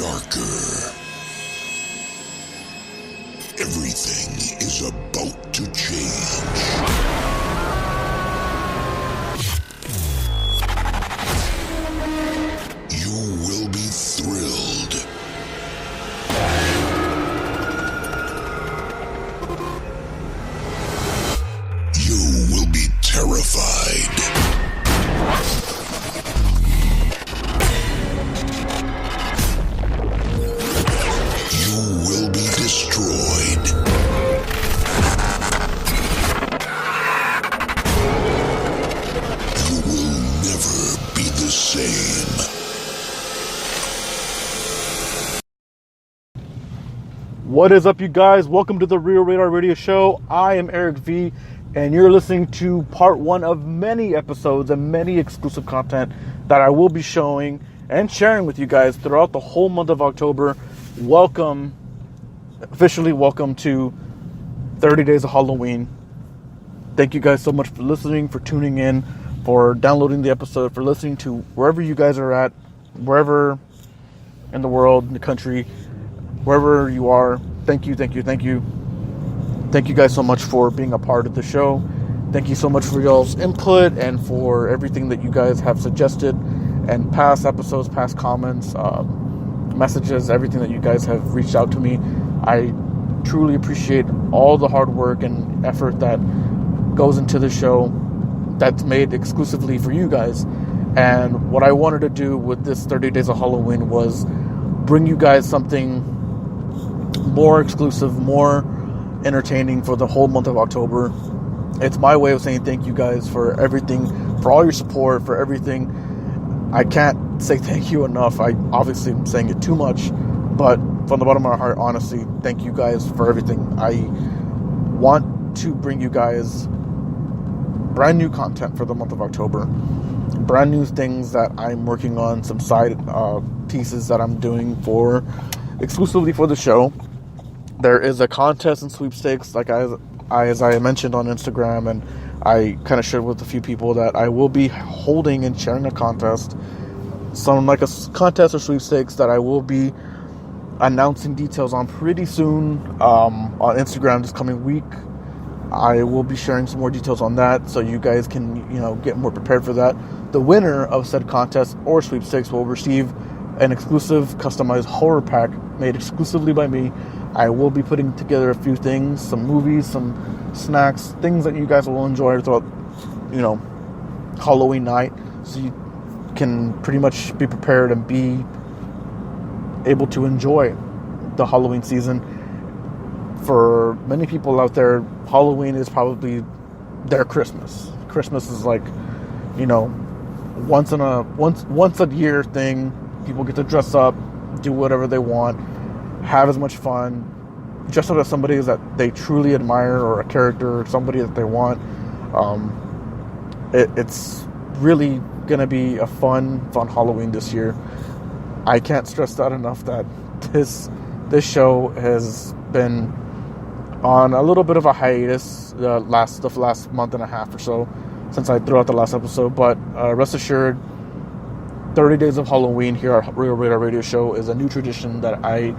darker. Everything is about to change. You will be thrilled. You will be terrified. You will be destroyed. You will never be the same. What is up, you guys? Welcome to the Real Radar Radio Show. I am Eric V, and you're listening to part one of many episodes and many exclusive content that I will be showing and sharing with you guys throughout the whole month of October. Officially welcome to 30 Days of Halloween. Thank you guys so much for listening, for tuning in, for downloading the episode, for listening to wherever you guys are at, wherever in the world, in the country, wherever you are. Thank you. Thank you guys so much for being a part of the show. Thank you so much for y'all's input and for everything that you guys have suggested and past episodes, past comments, messages, everything that you guys have reached out to me. I truly appreciate all the hard work and effort that goes into the show that's made exclusively for you guys. And what I wanted to do with this 30 Days of Halloween was bring you guys something more exclusive, more entertaining for the whole month of October. It's my way of saying thank you guys for everything, for all your support, for everything. I can't say thank you enough. I obviously am saying it too much, but from the bottom of my heart, honestly, thank you guys for everything. I want to bring you guys brand new content for the month of October, brand new things that I'm working on, some side pieces that I'm doing for exclusively for the show. There is a contest and sweepstakes, like as I mentioned on Instagram, and I kind of shared with a few people that I will be holding and sharing a contest, some like a contest or sweepstakes that I will be announcing details on pretty soon on Instagram this coming week. I will be sharing some more details on that, so you guys can, get more prepared for that. The winner of said contest or sweepstakes will receive an exclusive customized horror pack made exclusively by me. I will be putting together a few things, some movies, some snacks, things that you guys will enjoy throughout, Halloween night, so you can pretty much be prepared and be able to enjoy the Halloween season. For many people out there, Halloween is probably their Christmas. Christmas is like, once a year thing. People get to dress up, do whatever they want, have as much fun, dress up as somebody that they truly admire, or a character, or somebody that they want. It's really gonna be a fun Halloween this year. I can't stress that enough, that this show has been on a little bit of a hiatus the last month and a half or so since I threw out the last episode, but rest assured, 30 Days of Halloween here at Real Radar Radio Show is a new tradition that I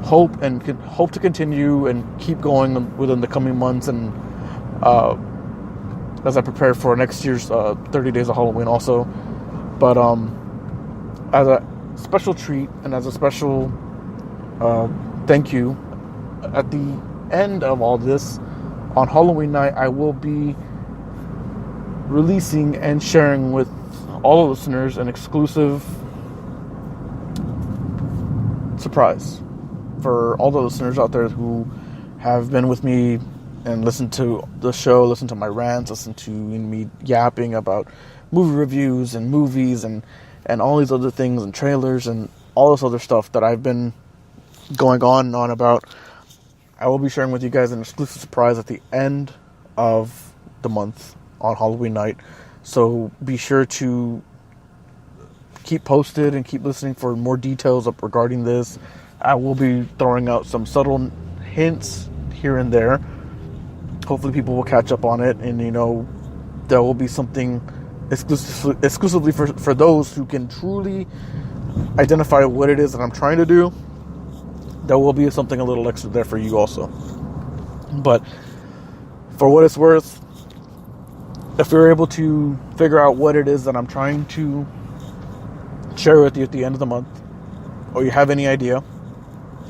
hope to continue and keep going within the coming months, and as I prepare for next year's 30 Days of Halloween also. But as a special treat and as a special thank you, at the end of all this, on Halloween night, I will be releasing and sharing with all the listeners an exclusive surprise for all the listeners out there who have been with me and listened to the show, listened to my rants, listened to me yapping about movie reviews and movies and all these other things and trailers and all this other stuff that I've been going on and on about. I will be sharing with you guys an exclusive surprise at the end of the month on Halloween night. So be sure to keep posted and keep listening for more details up regarding this. I will be throwing out some subtle hints here and there. Hopefully people will catch up on it, and there will be something exclusively for those who can truly identify what it is that I'm trying to do, there will be something a little extra there for you also. But for what it's worth, if you're able to figure out what it is that I'm trying to share with you at the end of the month, or you have any idea,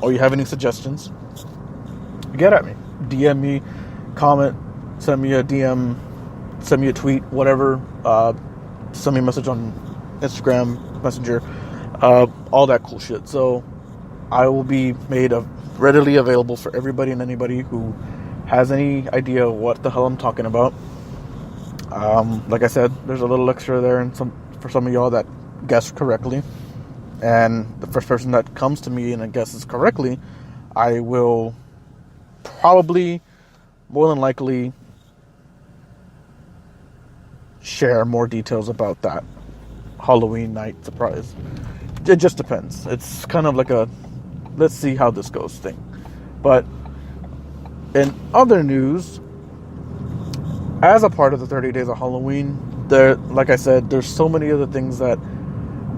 or you have any suggestions, get at me. DM me, comment, send me a DM, send me a tweet, whatever. Send me a message on Instagram, Messenger, all that cool shit. So I will be made readily available for everybody and anybody who has any idea what the hell I'm talking about. Like I said, there's a little extra there and for some of y'all that guessed correctly. And the first person that comes to me and guesses correctly, I will probably, more than likely, share more details about that Halloween night surprise. It just depends. It's kind of like a let's see how this goes thing. But in other news, as a part of the 30 Days of Halloween, like I said, there's so many other things that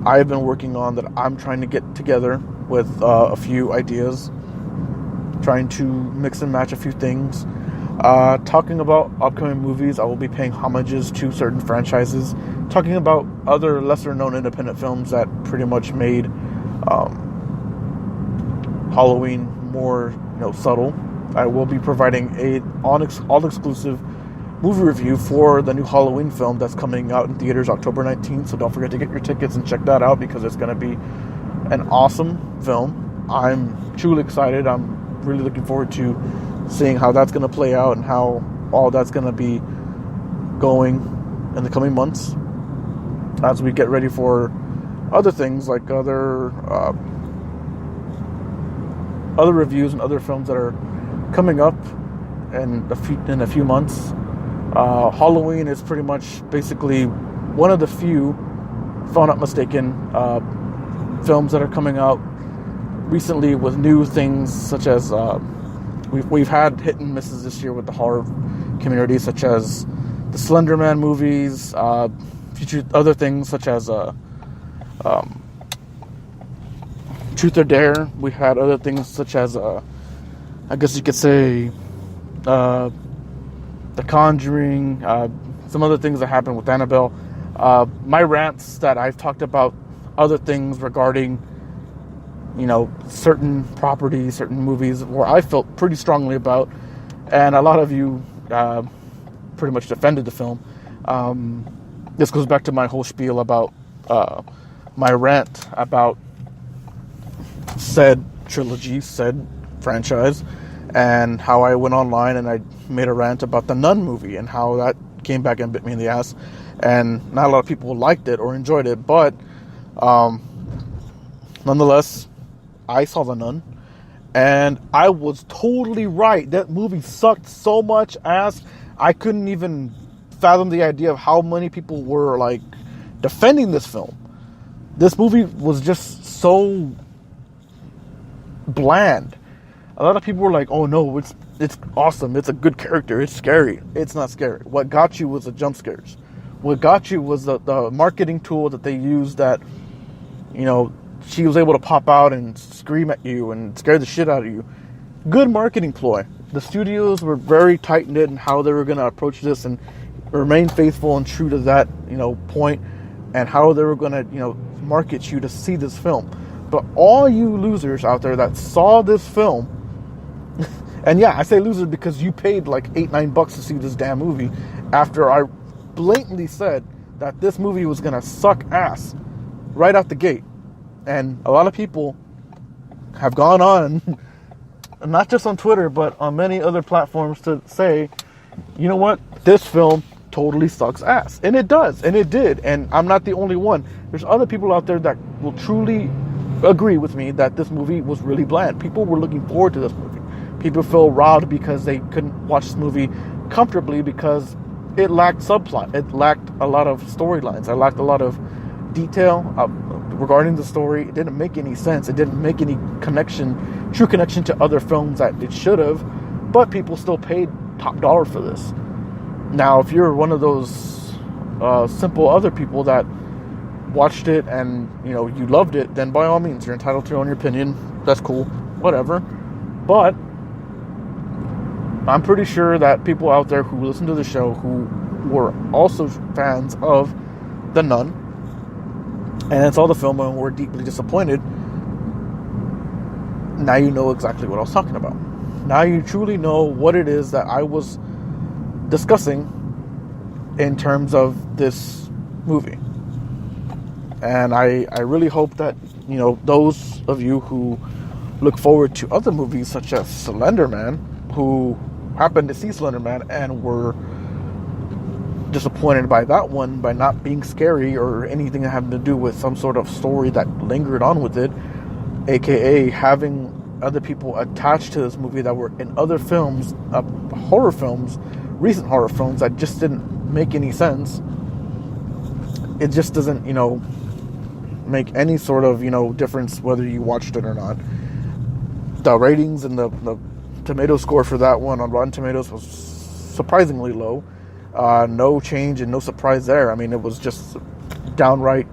I've been working on that I'm trying to get together with a few ideas, trying to mix and match a few things. Talking about upcoming movies, I will be paying homages to certain franchises. Talking about other lesser-known independent films that pretty much made Halloween more, subtle. I will be providing an all-exclusive movie review for the new Halloween film that's coming out in theaters October 19th. So don't forget to get your tickets and check that out because it's going to be an awesome film. I'm truly excited. I'm really looking forward to seeing how that's going to play out and how all that's going to be going in the coming months as we get ready for other things like other reviews and other films that are coming up in a few months. Halloween is pretty much basically one of the few, if I'm not mistaken, films that are coming out recently with new things such as we've had hit and misses this year with the horror community, such as the Slender Man movies, future other things such as Truth or Dare. We had other things such as I guess you could say The Conjuring, some other things that happened with Annabelle. My rants that I've talked about other things regarding certain properties, certain movies where I felt pretty strongly about, and a lot of you pretty much defended the film. This goes back to my whole spiel about my rant about said trilogy, said franchise, and how I went online and I made a rant about the Nun movie and how that came back and bit me in the ass, and not a lot of people liked it or enjoyed it, but nonetheless, I saw The Nun, and I was totally right. That movie sucked so much ass. I couldn't even fathom the idea of how many people were like defending this film. This movie was just so bland. A lot of people were like, "Oh no, it's awesome. It's a good character. It's scary." It's not scary. What got you was the jump scares. What got you was the marketing tool that they used that, she was able to pop out and scream at you and scare the shit out of you. Good marketing ploy. The studios were very tight-knit in how they were going to approach this and remain faithful and true to that, point, and how they were going to, market you to see this film. But all you losers out there that saw this film, and yeah, I say losers because you paid like $8-9 to see this damn movie after I blatantly said that this movie was going to suck ass right out the gate. And a lot of people have gone on, not just on Twitter, but on many other platforms to say, you know what, this film totally sucks ass. And it does, and it did. And I'm not the only one. There's other people out there that will truly agree with me that this movie was really bland. People were looking forward to this movie. People feel robbed because they couldn't watch this movie comfortably because it lacked subplot. It lacked a lot of storylines. It lacked a lot of detail regarding the story. It didn't make any sense. It didn't make any true connection to other films that it should have, but people still paid top dollar for this. Now, if you're one of those simple other people that watched it and, you know, you loved it, then by all means, you're entitled to your own opinion. That's cool. Whatever. But I'm pretty sure that people out there who listen to the show who were also fans of The Nun and saw the film and were deeply disappointed, now you know exactly what I was talking about. Now you truly know what it is that I was discussing in terms of this movie. And I really hope that, you know, those of you who look forward to other movies such as Slender Man, who happened to see Slender Man and were disappointed by that one, by not being scary or anything having to do with some sort of story that lingered on with it, aka having other people attached to this movie that were in other films, horror films, recent horror films that just didn't make any sense. It just doesn't, you know, make any sort of, you know, difference whether you watched it or not. The ratings and the tomato score for that one on Rotten Tomatoes was surprisingly low. No change and no surprise there. I mean, it was just downright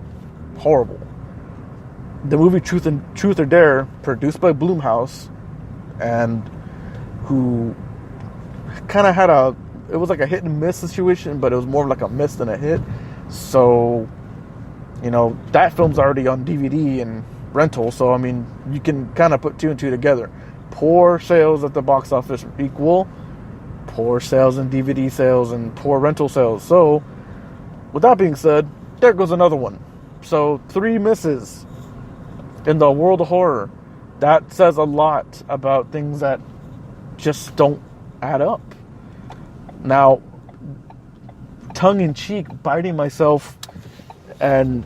horrible. The movie Truth or Dare, produced by Blumhouse, and who kind of had it was like a hit and miss situation, but it was more like a miss than a hit. So, you know, that film's already on DVD and rental, so I mean, you can kind of put two and two together. Poor sales at the box office equal poor sales and DVD sales and poor rental sales. So, with that being said, there goes another one. So, 3 misses in the world of horror. That says a lot about things that just don't add up. Now, tongue-in-cheek, biting myself and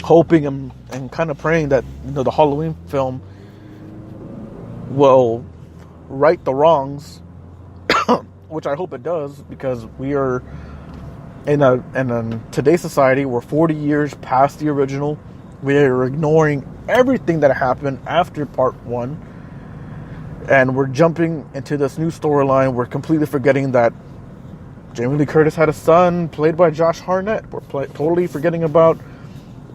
hoping and kind of praying that, you know, the Halloween film will right the wrongs, which I hope it does, because we are in today's society, we're 40 years past the original. We are ignoring everything that happened after part 1, and we're jumping into this new storyline. We're completely forgetting that Jamie Lee Curtis had a son played by Josh Hartnett. We're totally forgetting about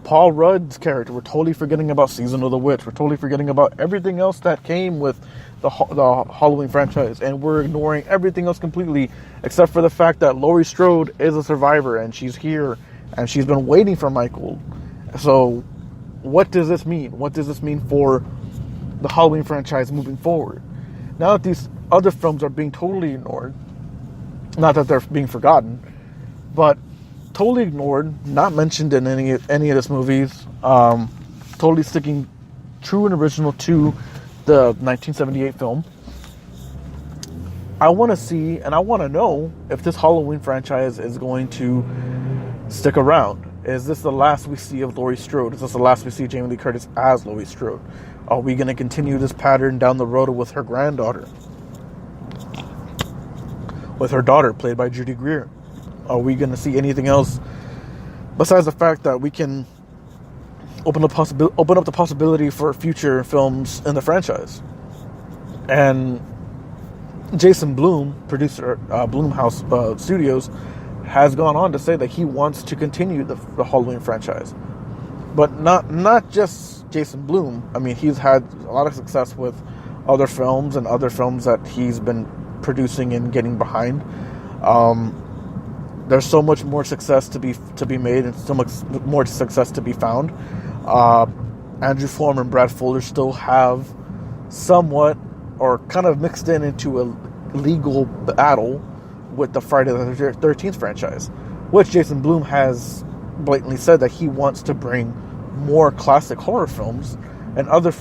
Paul Rudd's character. We're totally forgetting about Season of the Witch. We're totally forgetting about everything else that came with the Halloween franchise. And we're ignoring everything else completely, except for the fact that Laurie Strode is a survivor, and she's here, and she's been waiting for Michael. So, what does this mean? What does this mean for the Halloween franchise moving forward? Now that these other films are being totally ignored, not that they're being forgotten, but totally ignored, not mentioned in any of this movies, totally sticking true and original to the 1978 film. I want to see, and I want to know if this Halloween franchise is going to stick around. Is this the last we see of Laurie Strode? Is this the last we see Jamie Lee Curtis as Laurie Strode? Are we going to continue this pattern down the road with her granddaughter? With her daughter, played by Judy Greer? Are we going to see anything else besides the fact that we can open up the possibility for future films in the franchise? And Jason Blum, producer, Blumhouse Studios, has gone on to say that he wants to continue the Halloween franchise. But not just Jason Blum. I mean, he's had a lot of success with other films and other films that he's been producing and getting behind. There's so much more success to be made, and so much more success to be found. Andrew Foreman and Brad Fuller still have somewhat, or kind of mixed into a legal battle with the Friday the 13th franchise, which Jason Blum has blatantly said that he wants to bring more classic horror films and other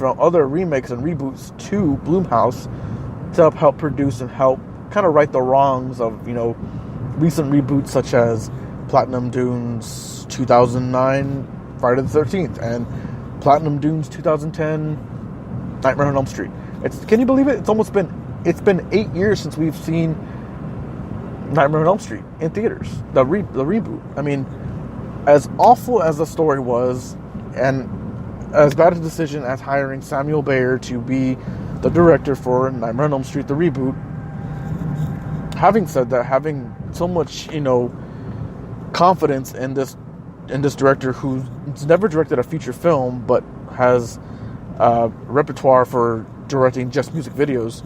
remakes and reboots to Blumhouse to help produce and help kind of right the wrongs of, you know, recent reboots such as Platinum Dunes 2009 Friday the 13th and Platinum Dunes 2010 Nightmare on Elm Street. Can you believe it? It's been 8 years since we've seen Nightmare on Elm Street in theaters, the reboot. I mean, as awful as the story was, and as bad a decision as hiring Samuel Bayer to be the director for Nightmare on Elm Street, the reboot. Having said that, having so much, you know, confidence in this this director who's never directed a feature film, but has a repertoire for directing just music videos.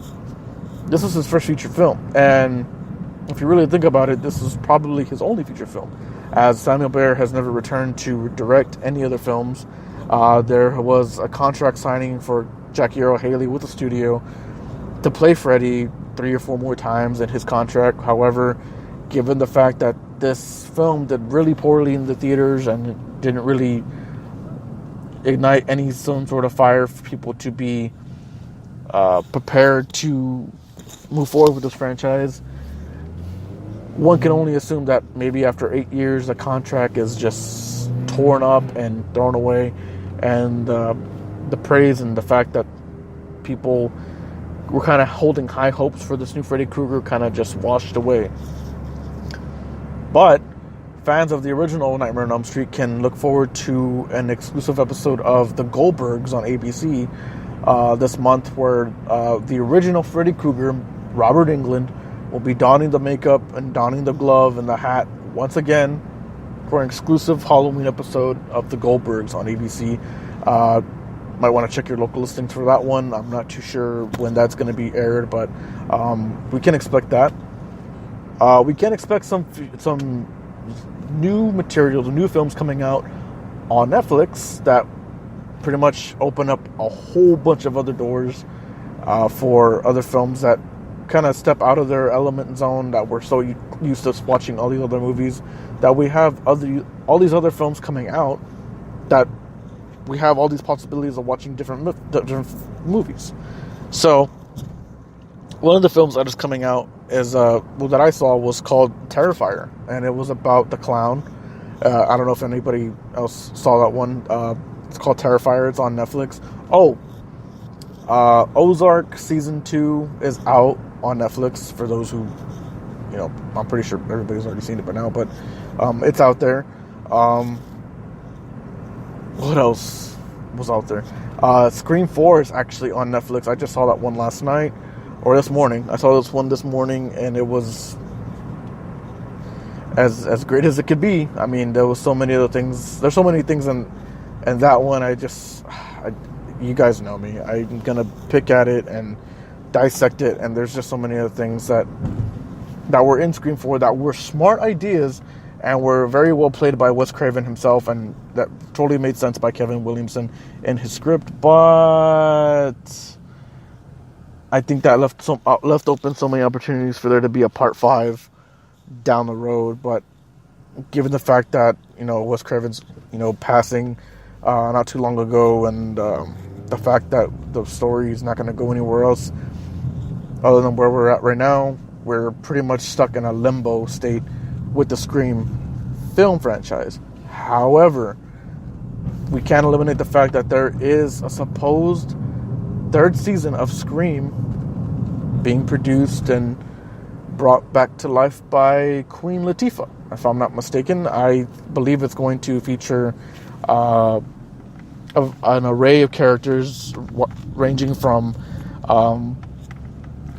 This is his first feature film, and if you really think about it, this is probably his only feature film, as Samuel Bayer has never returned to direct any other films. There was a contract signing for Jackie Earle Haley with the studio to play Freddy 3 or 4 more times in his contract. However, given the fact that this film did really poorly in the theaters and didn't really ignite some sort of fire for people to be prepared to move forward with this franchise, one can only assume that maybe after 8 years the contract is just torn up and thrown away, and the praise and the fact that people were kind of holding high hopes for this new Freddy Krueger kind of just washed away. But fans of the original Nightmare on Elm Street can look forward to an exclusive episode of The Goldbergs on ABC this month, where the original Freddy Krueger, Robert Englund, will be donning the makeup and donning the glove and the hat once again for an exclusive Halloween episode of The Goldbergs on ABC. Might want to check your local listings for that one. I'm not too sure when that's going to be aired, but we can expect that. We can expect some new materials, new films coming out on Netflix that pretty much open up a whole bunch of other doors for other films that kind of step out of their element zone, that we're so used to watching all these other movies, that we have all these other films coming out, that we have all these possibilities of watching different movies. So one of the films that is coming out is that I saw was called Terrifier, and it was about the clown. I don't know if anybody else saw that one. It's called Terrifier. It's on Netflix. Ozark season 2 is out on Netflix for those who, I'm pretty sure everybody's already seen it by now, but it's out there. What else was out there? Scream 4 is actually on Netflix. I just saw that one last night, or this morning. I saw this one this morning, and it was as great as it could be. I mean, there was so many other things. There's so many things in that one. You guys know me. I'm gonna pick at it and dissect it, and there's just so many other things that were in Scream 4 that were smart ideas and were very well played by Wes Craven himself, and that totally made sense by Kevin Williamson in his script. But I think that left open so many opportunities for there to be a part 5 down the road. But given the fact that Wes Craven's passing not too long ago, and the fact that the story is not going to go anywhere else other than where we're at right now, we're pretty much stuck in a limbo state with the Scream film franchise. However, we can't eliminate the fact that there is a supposed 3rd season of Scream being produced and brought back to life by Queen Latifah. If I'm not mistaken, I believe it's going to feature an array of characters ranging from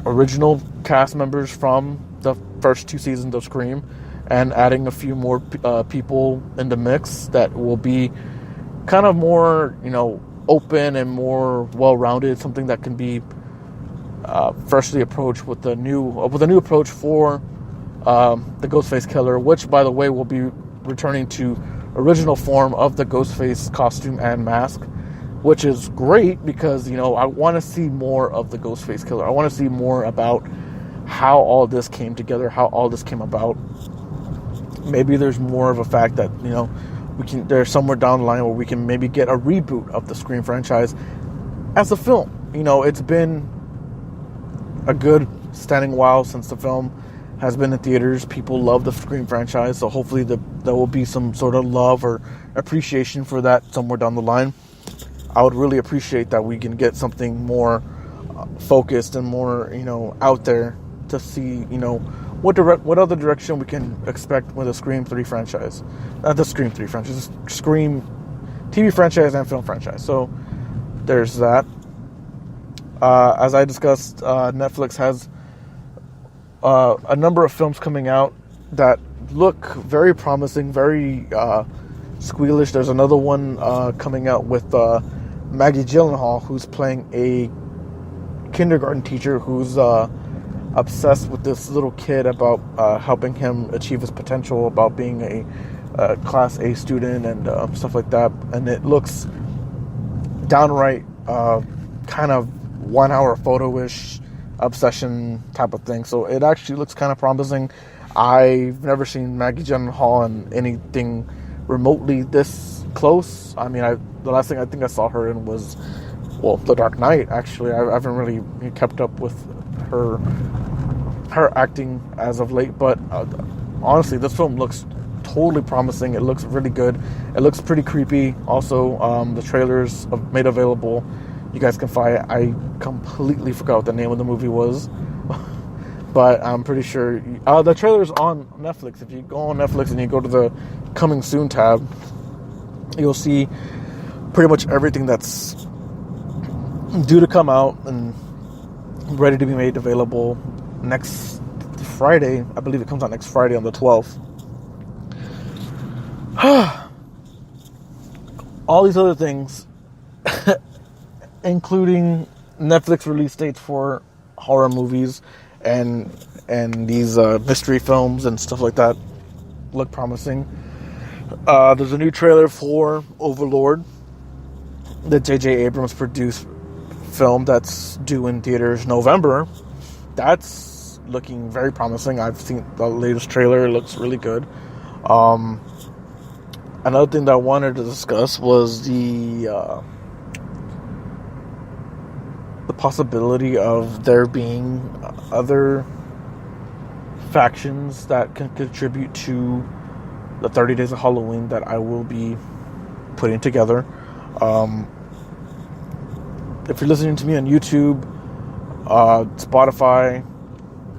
original cast members from the first 2 seasons of Scream, and adding a few more people in the mix that will be kind of more, open and more well-rounded, something that can be freshly approached with a new approach for the Ghostface Killer, which, by the way, will be returning to original form of the Ghostface costume and mask, which is great because, I want to see more of the Ghostface Killer. I want to see more about how all this came together, how all this came about. Maybe there's more of a fact that, there's somewhere down the line where we can maybe get a reboot of the Scream franchise as a film. It's been a good standing while since the film has been in theaters. People love the Scream franchise, so hopefully there will be some sort of love or appreciation for that somewhere down the line. I would really appreciate that we can get something more focused and more, out there to see, what other direction we can expect with the Scream 3 franchise. Not the Scream 3 franchise, Scream TV franchise and film franchise. So there's that. As I discussed, Netflix has a number of films coming out that look very promising, very squealish. There's another one coming out with Maggie Gyllenhaal, who's playing a kindergarten teacher who's obsessed with this little kid about helping him achieve his potential, about being a Class A student and stuff like that. And it looks downright kind of 1 hour photo-ish obsession type of thing. So it actually looks kind of promising. I've never seen Maggie Gyllenhaal in anything remotely this close. I mean, the last thing I think I saw her in was, well, The Dark Knight, actually. I haven't really kept up with her acting as of late, but honestly, this film looks totally promising. It looks really good. It looks pretty creepy. Also, the trailers made available. You guys can find it. I completely forgot what the name of the movie was, but I'm pretty sure the trailer's on Netflix. If you go on Netflix and you go to the Coming Soon tab, you'll see pretty much everything that's due to come out and ready to be made available next Friday. I believe it comes out next Friday on the 12th. All these other things, including Netflix release dates for horror movies and these mystery films and stuff like that, look promising. There's a new trailer for Overlord, the J.J. Abrams produced film that's due in theaters November. That's looking very promising. I've seen the latest trailer. It looks really good. Another thing that I wanted to discuss was the possibility of there being other factions that can contribute to the 30 Days of Halloween that I will be putting together. If you're listening to me on YouTube, Spotify,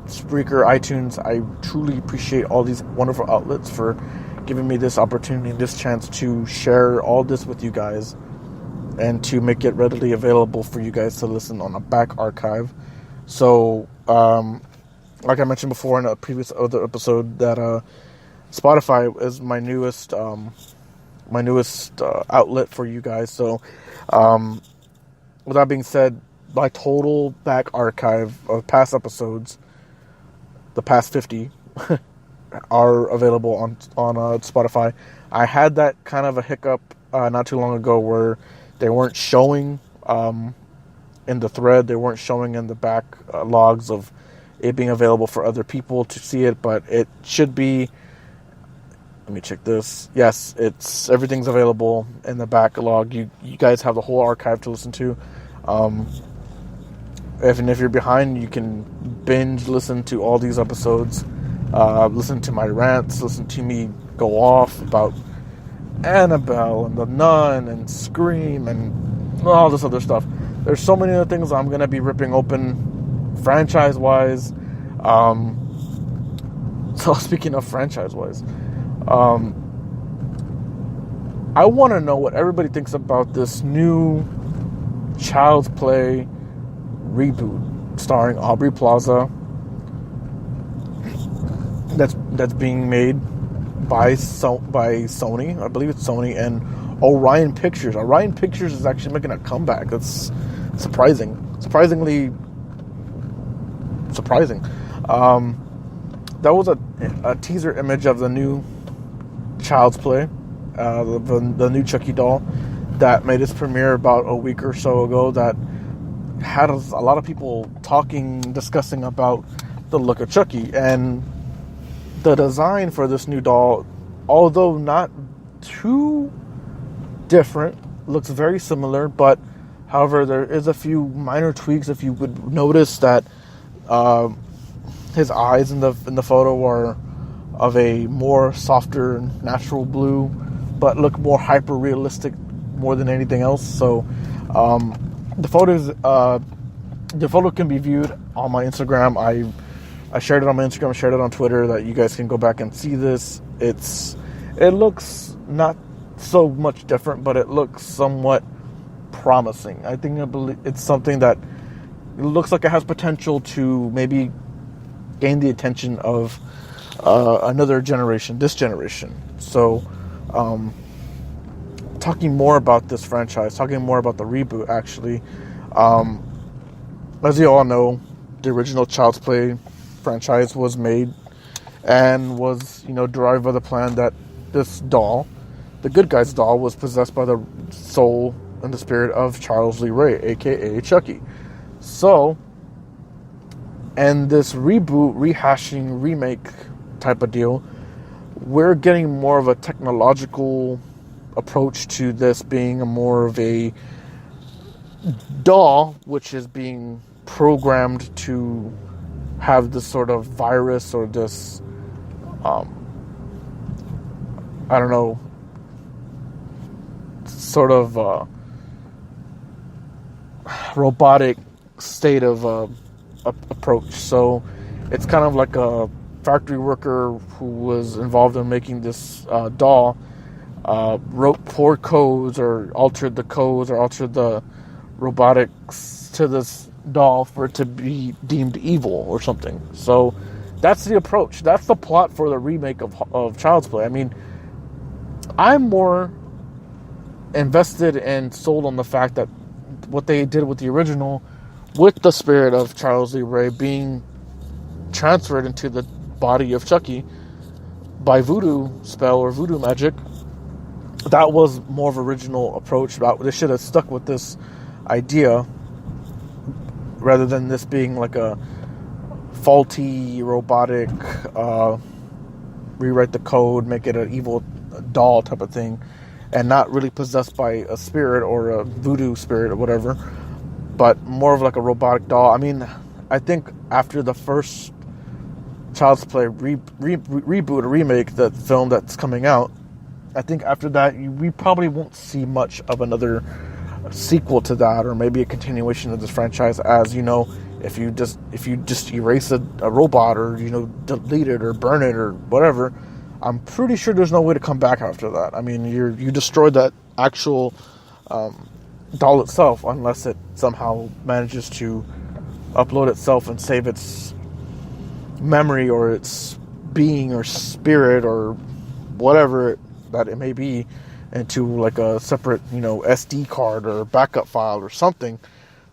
Spreaker, iTunes, I truly appreciate all these wonderful outlets for giving me this opportunity, this chance to share all this with you guys and to make it readily available for you guys to listen on a back archive. So, like I mentioned before in a previous other episode, that Spotify is my newest outlet for you guys. So, with that being said, my total back archive of past episodes, the past 50, are available on Spotify. I had that kind of a hiccup not too long ago where they weren't showing in the thread. They weren't showing in the back logs of it being available for other people to see it, but it should be. Let me check this. Yes, everything's available in the backlog. You guys have the whole archive to listen to. If you're behind, you can binge listen to all these episodes. Listen to my rants. Listen to me go off about Annabelle and The Nun and Scream and all this other stuff. There's so many other things I'm going to be ripping open franchise-wise. So speaking of franchise-wise, I want to know what everybody thinks about this new Child's Play reboot starring Aubrey Plaza that's being made by Sony. I believe it's Sony and Orion Pictures. Orion Pictures is actually making a comeback. That's surprisingly surprising. That was a teaser image of the new Child's Play, the new Chucky doll that made its premiere about a week or so ago, that had a lot of people discussing about the look of Chucky. And the design for this new doll, although not too different, looks very similar, but however, there is a few minor tweaks. If you would notice that his eyes in the photo are of a more softer, natural blue, but look more hyper realistic more than anything else. So the photo can be viewed on my Instagram. I shared it on my Instagram, shared it on Twitter, that you guys can go back and see this. It looks not so much different, but it looks somewhat promising. I believe it's something that it looks like it has potential to maybe gain the attention of another generation, this generation. So talking more about this franchise, talking more about the reboot, actually. As you all know, the original Child's Play franchise was made and was, derived by the plan that this doll, the good guy's doll, was possessed by the soul and the spirit of Charles Lee Ray, aka Chucky. So, and this reboot, rehashing, remake type of deal, we're getting more of a technological approach to this being more of a doll, which is being programmed to have this sort of virus or this, sort of robotic state of approach. So it's kind of like a factory worker who was involved in making this doll wrote poor codes or altered the codes or altered the robotics to this doll for it to be deemed evil or something. So that's the approach. That's the plot for the remake of Child's Play. I mean, I'm more invested and sold on the fact that what they did with the original, with the spirit of Charles Lee Ray being transferred into the body of Chucky by voodoo spell or voodoo magic, that was more of an original approach. They should have stuck with this idea rather than this being like a faulty robotic rewrite the code, make it an evil doll type of thing, and not really possessed by a spirit or a voodoo spirit or whatever, but more of like a robotic doll. I mean, I think after the first Child's Play reboot or remake, the film that's coming out, I think after that we probably won't see much of another sequel to that, or maybe a continuation of this franchise. As you know, if you just erase a robot or delete it or burn it or whatever, I'm pretty sure there's no way to come back after that. I mean, you destroyed that actual doll itself, unless it somehow manages to upload itself and save its memory or its being or spirit or whatever that it may be into like a separate SD card or backup file or something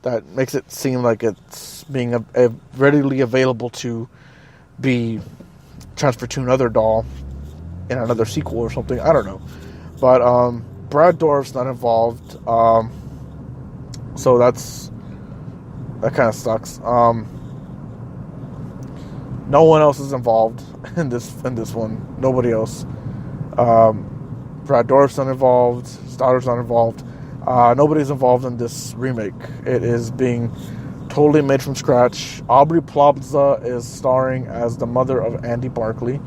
that makes it seem like it's being readily available to be transferred to another doll in another sequel or something. I don't know, but Brad Dourif's not involved, so that kind of sucks. No one else is involved in this one. Nobody else. Brad Dourif's not involved. Stoddard's not involved. Nobody's involved in this remake. It is being totally made from scratch. Aubrey Plaza is starring as the mother of Andy Barclay.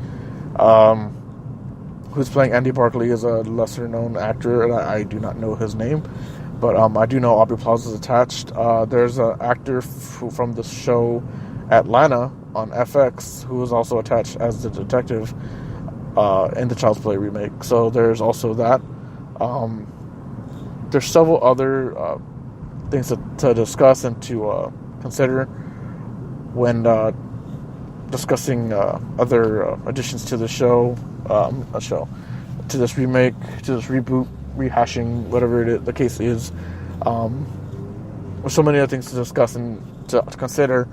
Who's playing Andy Barclay is a lesser-known actor, and I do not know his name, but I do know Aubrey Plaza is attached. There's an actor from the show Atlanta on FX who is also attached as the detective in the Child's Play remake. So there's also that. There's several other things to discuss and to consider when discussing other additions to the show, to this remake, to this reboot, rehashing, whatever the case is. There's so many other things to discuss and to consider.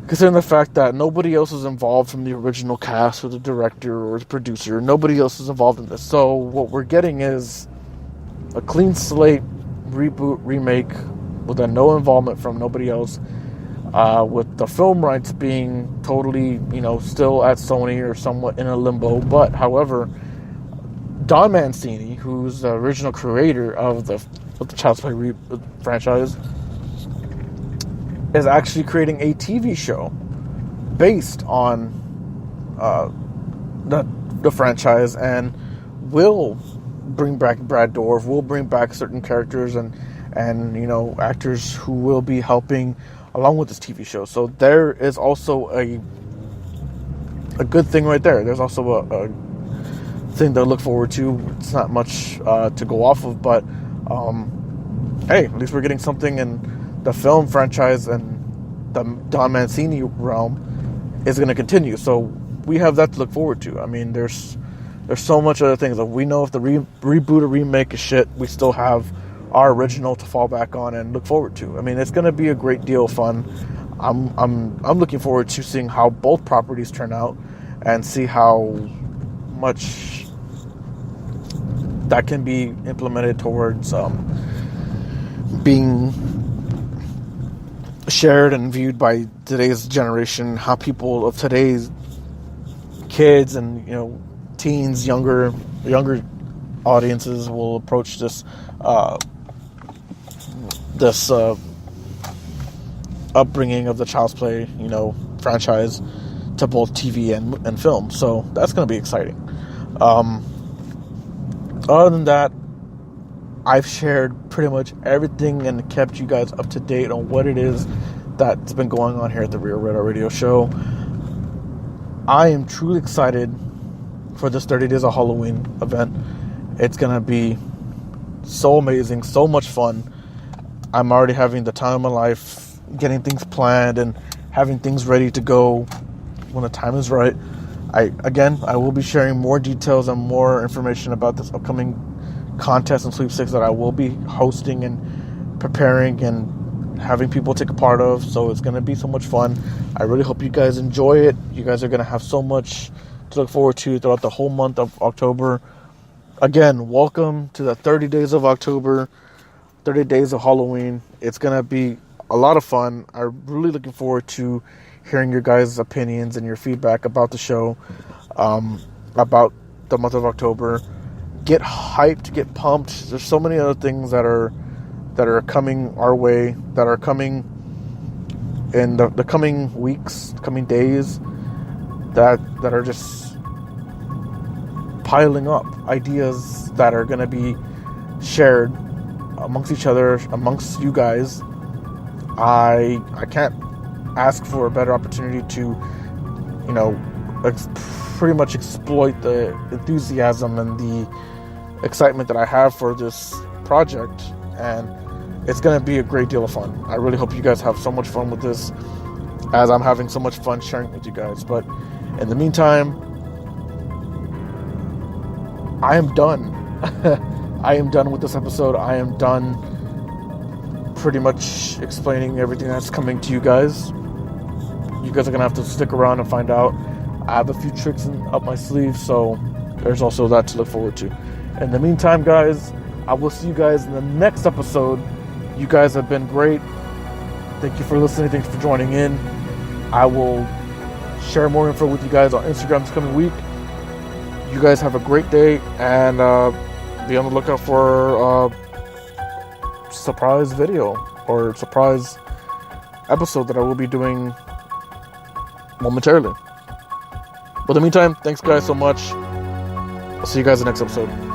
Considering the fact that nobody else is involved from the original cast or the director or the producer, nobody else is involved in this. So what we're getting is a clean slate reboot, remake with no involvement from nobody else, with the film rights being totally, still at Sony or somewhat in a limbo. But however, Don Mancini, who's the original creator of the Child's Play franchise, is actually creating a TV show based on the franchise, and will bring back Brad Dourif, will bring back certain characters and actors who will be helping along with this TV show. So there is also a good thing right there. There's also a thing to look forward to. It's not much to go off of, but hey, at least we're getting something in the film franchise, and the Don Mancini realm is going to continue. So we have that to look forward to. I mean, there's There's so much other things. Like, we know if the reboot or remake is shit, we still have our original to fall back on and look forward to. I mean, it's going to be a great deal of fun. I'm looking forward to seeing how both properties turn out and see how much that can be implemented towards being shared and viewed by today's generation. How people of today's kids and teens, younger audiences will approach this upbringing of the Child's Play, franchise to both TV and film. So that's going to be exciting. Other than that, I've shared pretty much everything and kept you guys up to date on what it is that's been going on here at the Real Radar Radio Show. I am truly excited for this 30 Days of Halloween event. It's going to be so amazing, so much fun. I'm already having the time of my life, getting things planned and having things ready to go when the time is right. I will be sharing more details and more information about this upcoming contest and sweepstakes that I will be hosting and preparing and having people take a part of. So it's going to be so much fun. I really hope you guys enjoy it. You guys are going to have so much to look forward to throughout the whole month of October. Again, welcome to the 30 Days of October, 30 Days of Halloween. It's going to be a lot of fun. I'm really looking forward to hearing your guys' opinions and your feedback about the show, about the month of October. Get hyped, get pumped. There's so many other things that are coming our way, that are coming in the coming weeks, coming days, that are just piling up. Ideas that are going to be shared amongst each other, amongst you guys. I can't ask for a better opportunity to, pretty much exploit the enthusiasm and the excitement that I have for this project, and it's going to be a great deal of fun. I really hope you guys have so much fun with this, as I'm having so much fun sharing it with you guys. But in the meantime, I am done. I am done with this episode. I am done pretty much explaining everything that's coming to you guys. You guys are going to have to stick around and find out. I have a few tricks up my sleeve, so there's also that to look forward to. In the meantime, guys, I will see you guys in the next episode. You guys have been great. Thank you for listening. Thanks for joining in. I will share more info with you guys on Instagram this coming week. You guys have a great day, and be on the lookout for a surprise video or surprise episode that I will be doing momentarily. But in the meantime, thanks guys so much. I'll see you guys in the next episode.